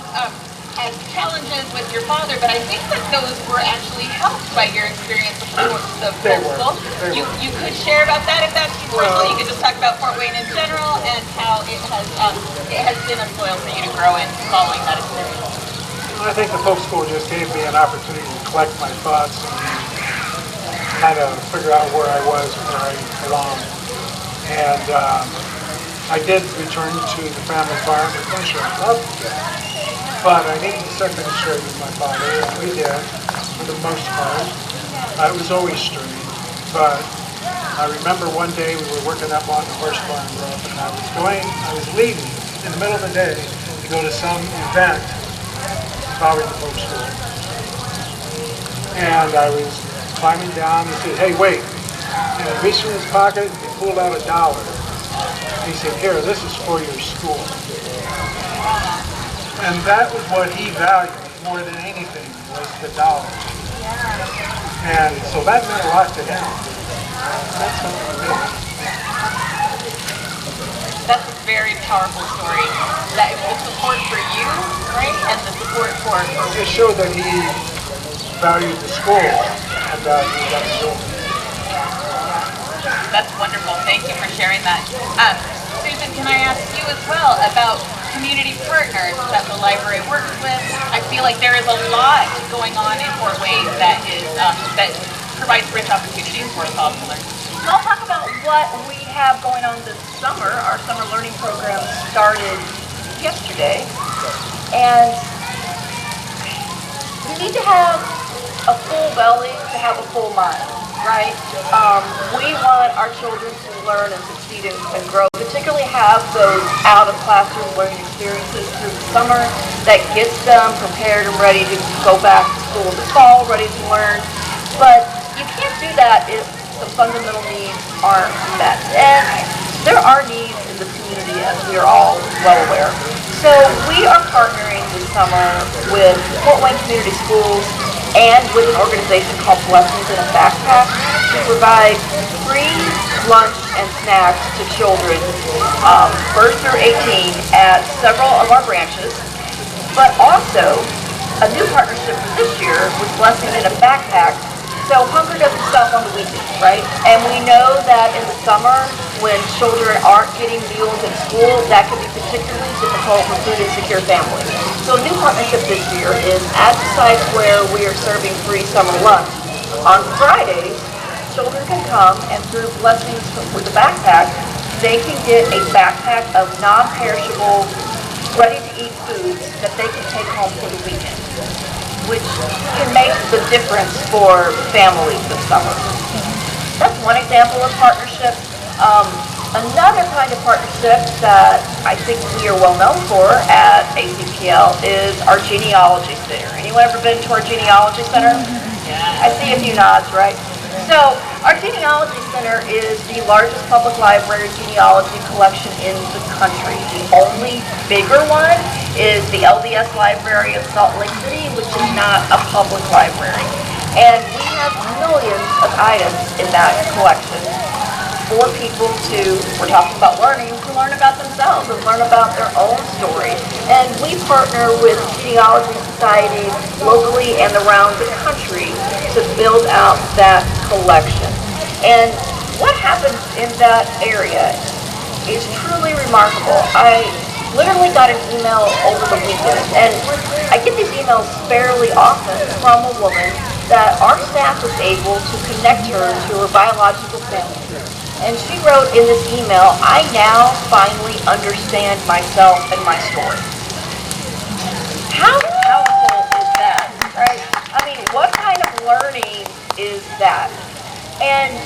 had challenges with your father, but I think that those were actually helped by your experience with the folk school. You could share about that if that's too personal. You could just talk about Fort Wayne in general and how it has been a soil for you to grow in following that experience. I think the folk school just gave me an opportunity to collect my thoughts and kind of figure out where I was, where I belonged. And I did return to the family farm and finish it up. But I needed to set things straight with my father, and we did, for the most part. It was always straight. But I remember one day we were working up on the horse barn roof, and I was leaving in the middle of the day to go to some event involving the folk school. And I was climbing down, and he said, hey, wait. And he reached in his pocket, and he pulled out $1. And he said, here, this is for your school. And that was what he valued more than anything, was the $. And so that meant a lot to him. That's what it meant. That's a very powerful story. That the support for you, right, and the support for it showed that he valued the school and valued that children. That's wonderful. Thank you for sharing that. Susan, can I ask you as well about community partners that the library works with? I feel like there is a lot going on in Fort Wayne that provides rich opportunities for us all to learn. I'll talk about what we have going on this summer. Our summer learning program started yesterday, and you need to have a full belly to have a full mind, right? We want our children to learn and succeed and grow, particularly have those out-of-classroom learning experiences through the summer that gets them prepared and ready to go back to school in the fall, ready to learn. But you can't do that if the fundamental needs aren't met. And there are needs in the community, as we are all well aware. So we are partnering this summer with Fort Wayne Community Schools and with an organization called Blessings in a Backpack to provide free lunch and snacks to children 1st through 18 at several of our branches, but also a new partnership for this year with Blessings in a Backpack. So hunger doesn't stop on the weekends, right? And we know that in the summer, when children aren't getting meals in school, that can be particularly difficult for food insecure families. So a new partnership this year is at the sites where we are serving free summer lunch. On Fridays, children can come and through Blessings with the Backpack, they can get a backpack of non-perishable, ready-to-eat foods that they can take home for the weekend, which can make the difference for families this summer. That's one example of partnership. Another kind of partnership that I think we are well known for at ACPL is our genealogy center. Anyone ever been to our genealogy center? Yeah. I see a few nods, right? So our genealogy center is the largest public library genealogy collection in the country. The only bigger one is the LDS Library of Salt Lake City, which is not a public library. And we have millions of items in that collection for people to, we're talking about learning, to learn about themselves and learn about their own story. And we partner with genealogy societies locally and around the country to build out that collection. And what happens in that area is truly remarkable. I literally got an email over the weekend, and I get these emails fairly often from a woman that our staff was able to connect her to her biological family. And she wrote in this email, "I now finally understand myself and my story." How powerful is that, right? I mean, what kind of learning is that? And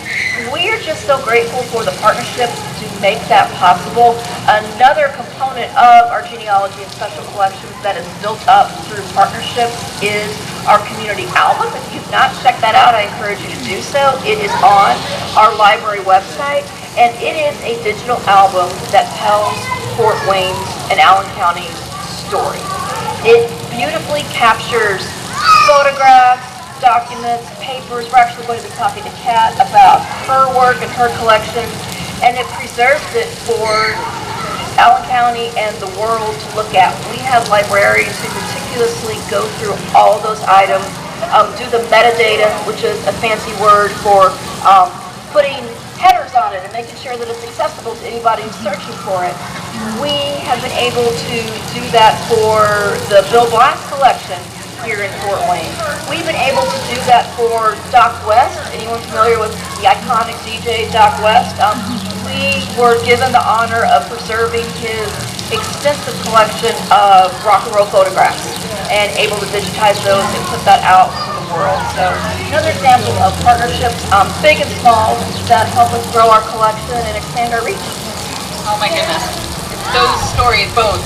we are just so grateful for the partnerships to make that possible. Another component of our genealogy and special collections that is built up through partnerships is our community album. If you've not checked that out, I encourage you to do so. It is on our library website, and it is a digital album that tells Fort Wayne's and Allen County's story. It beautifully captures photographs, documents, papers. We're actually going to be talking to Kat about her work and her collection, and it preserves it for Allen County and the world to look at. We have librarians who meticulously go through all those items, do the metadata, which is a fancy word for putting headers on it and making sure that it's accessible to anybody who's searching for it. We have been able to do that for the Bill Blass collection here in Fort Wayne. We've been able to do that for Doc West. Anyone familiar with the iconic DJ Doc West? We were given the honor of preserving his extensive collection of rock and roll photographs and able to digitize those and put that out to the world. So another example of partnerships, big and small, that help us grow our collection and expand our reach. Oh my goodness. Those stories, both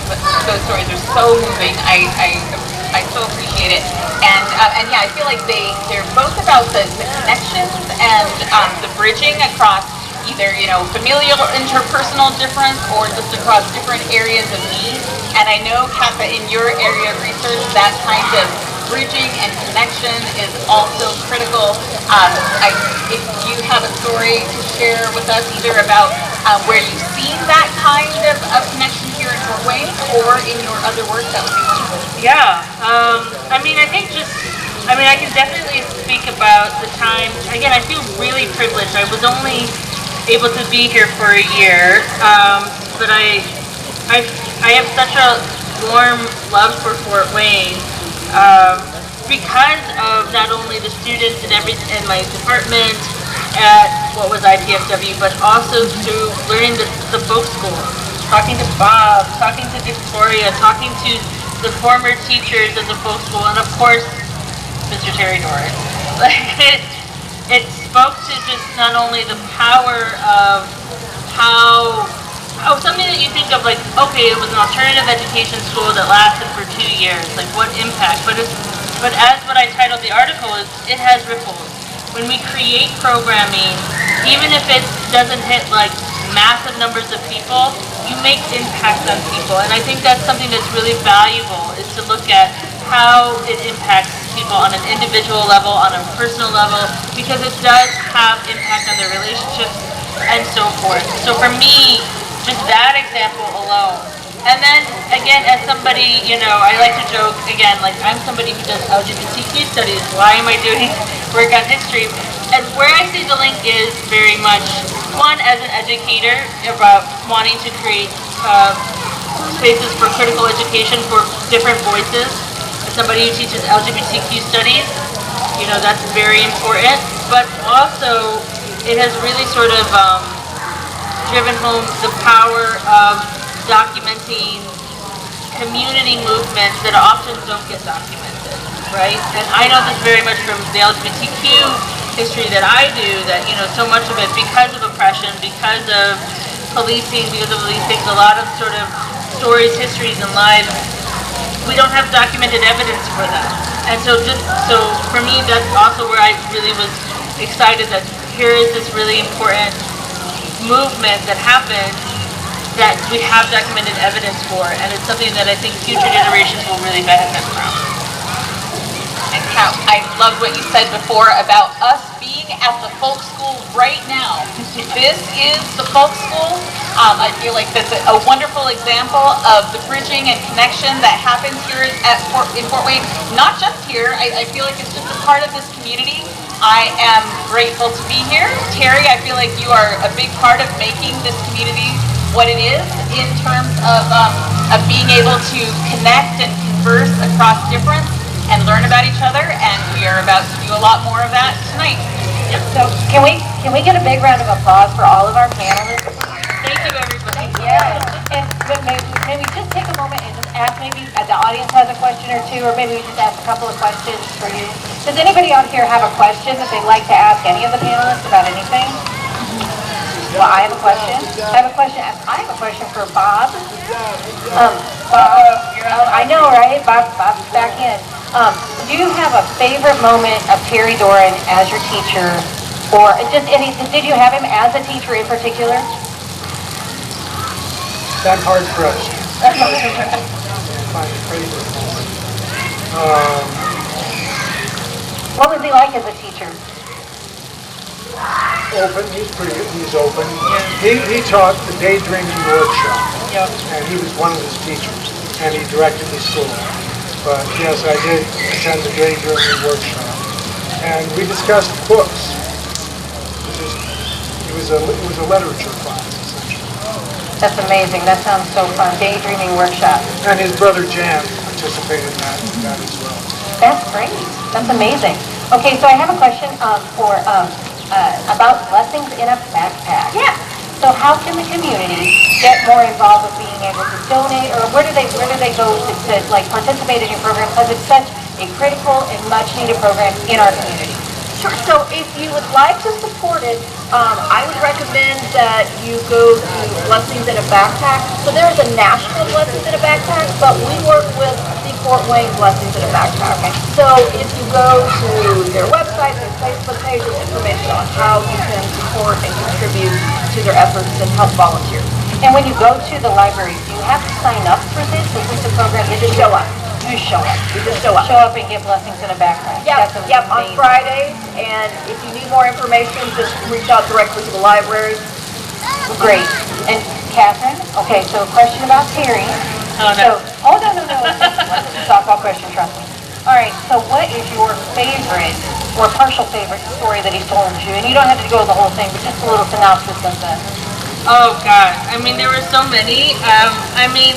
those stories are so moving. I so appreciate it, and yeah, I feel like they're both about the connections and the bridging across either familial, interpersonal difference or just across different areas of need. And I know, Kat, that in your area of research, that kind of bridging and connection is also critical. If you have a story to share with us, either about where you've seen that kind of connection here in Fort Wayne or in your other work, that would be wonderful. Yeah, I can definitely speak about the time. Again, I feel really privileged. I was only able to be here for a year, but I have such a warm love for Fort Wayne because of not only the students and in my department at what was IPFW, but also through learning the folk school, talking to Bob, talking to Victoria, talking to the former teachers of the folk school, and of course, Mr. Terry Doran. Like it spoke to just not only the power of how something that you think of like, okay, it was an alternative education school that lasted for 2 years, like what impact? But as what I titled the article is, it has ripples. When we create programming, even if it doesn't hit like massive numbers of people, you make impact on people. And I think that's something that's really valuable, is to look at how it impacts people on an individual level, on a personal level, because it does have impact on their relationships and so forth. So for me, just that example alone. And then, again, as somebody, I like to joke, again, like I'm somebody who does LGBTQ studies. Why am I doing work on history? And where I see the link is very much, one, as an educator, about wanting to create spaces for critical education for different voices. As somebody who teaches LGBTQ studies, that's very important. But also, it has really sort of driven home the power of documenting community movements that often don't get documented, right? And I know this very much from the LGBTQ history that I do, that, so much of it, because of oppression, because of policing, because of these things, a lot of sort of stories, histories, and lives, we don't have documented evidence for that. And so for me, that's also where I really was excited that here is this really important movement that happened that we have documented evidence for, and it's something that I think future generations will really benefit from. And Kat, I loved what you said before about us being at the folk school right now. This is the folk school. I feel like that's a wonderful example of the bridging and connection that happens here in Fort Wayne. Not just here, I feel like it's just a part of this community. I am grateful to be here. Terry, I feel like you are a big part of making this community what it is in terms of being able to connect and converse across difference and learn about each other, and we are about to do a lot more of that tonight. Yep. So can we get a big round of applause for all of our panelists? Thank you, everybody. Yeah. And maybe just take a moment and just ask, maybe the audience has a question or two, or maybe we just ask a couple of questions for you. Does anybody out here have a question that they'd like to ask any of the panelists about anything? Well, I have a question. I have a question for Bob. Bob, I know, right? Bob's back in. Do you have a favorite moment of Terry Doran as your teacher, or just did you have him as a teacher in particular? That hard pressed. My favorite moment. What was he like as a teacher? Open. He's open. He taught the daydreaming workshop. Yep. And he was one of his teachers, and he directed the school. But yes, I did attend the daydreaming workshop, and we discussed books. It was a literature class, essentially. That's amazing. That sounds so fun. Daydreaming workshop. And his brother Jan participated in that as well. That's great. That's amazing. Okay, so I have a question about blessings in a backpack. Yeah. So how can the community get more involved with being able to donate, or where do they go to like participate in your program, because it's such a critical and much needed program in our community? Sure. So if you would like to support it, I would recommend that you go to Blessings in a Backpack. So there's a national Blessings in a Backpack, but we work with the Fort Wayne Blessings in a Backpack. Okay. So if you go to their website, their Facebook page, there's information on how you can support and contribute to their efforts and help volunteer. And when you go to the library, do you have to sign up for this? Is this a program you just Show up. You show up. You just show up. Show up and get blessings in a backpack. Yep, on Fridays. And if you need more information, just reach out directly to the library. Great. And Catherine, okay, so a question about Terry. Oh, no. No. Softball question, trust me. All right, so what is your favorite or partial favorite story that he's told you? And you don't have to go the whole thing, but just a little synopsis of that. Oh God! I mean, there were so many. I mean,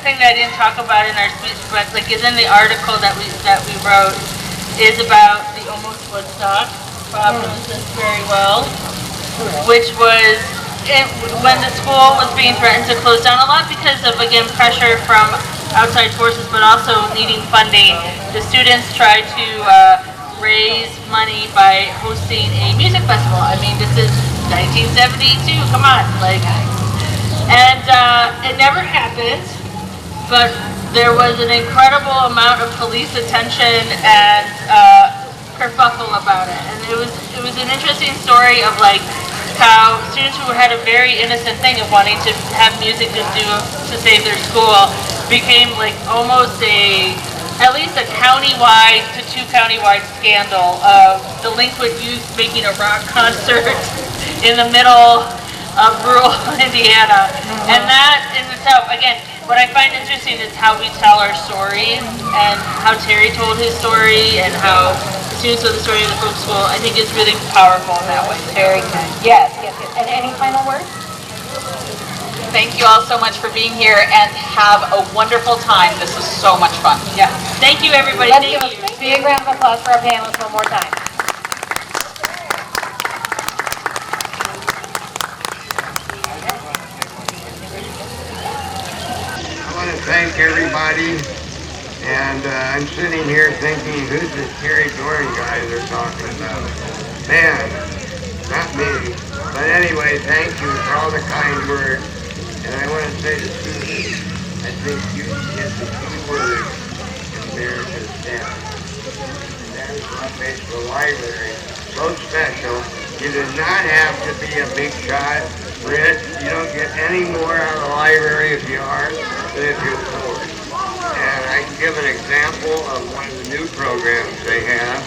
thing that I didn't talk about in our speech, but like is in the article that we wrote, is about the almost Woodstock. Bob knows this very well, which was when the school was being threatened to close down a lot because of again pressure from outside forces, but also needing funding. The students tried to raise money by hosting a music festival. I mean, this is 1972, come on, like, and it never happened, but there was an incredible amount of police attention and kerfuffle about it, and it was an interesting story of like how students who had a very innocent thing of wanting to have music just do to save their school became like almost at least a countywide to two countywide scandal of delinquent youth making a rock concert in the middle of rural Indiana. And that in itself, again, what I find interesting is how we tell our stories and how Terry told his story and how the students told the story of the folk school, I think is really powerful in that way. Very good. Yes, yes, yes. And any final words? Thank you all so much for being here and have a wonderful time. This was so much fun. Yeah. Thank you, everybody. Let's give a big round of applause for our panelists one more time. I want to thank everybody, and I'm sitting here thinking, who's this Terry Doran guy they're talking about? Man, not me. But anyway, thank you for all the kind words. And I want to say to students, I think you hit the key word in America's death. And that is what makes the library so special. You do not have to be a big shot, rich. You don't get any more out of the library if you are than if you're poor. And I can give an example of one of the new programs they have.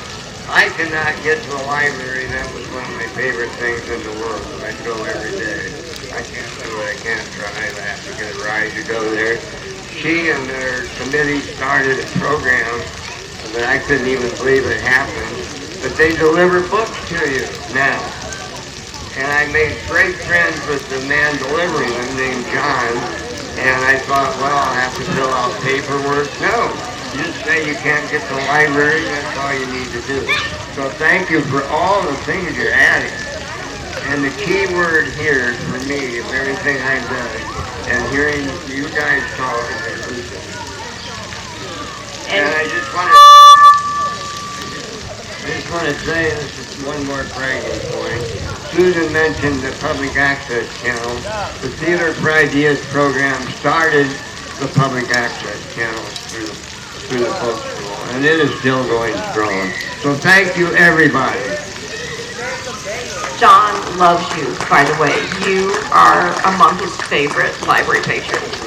I cannot get to a library. That was one of my favorite things in the world. I go every day. I can't do it. I can't drive. I have to get a ride to go there. She and their committee started a program that I couldn't even believe it happened. But they deliver books to you now. And I made great friends with the man delivering them named John. And I thought, well, I'll have to fill out paperwork. No. You just say you can't get to the library. That's all you need to do. So thank you for all the things you're adding. And the key word here for me of everything I've done and hearing you guys talk is inclusive. And I just want to say, this is one more bragging point. Susan mentioned the public access channel. The Theater for Ideas program started the public access channel through the folk school, and it is still going strong. So thank you, everybody. John loves you, by the way. You are among his favorite library patrons.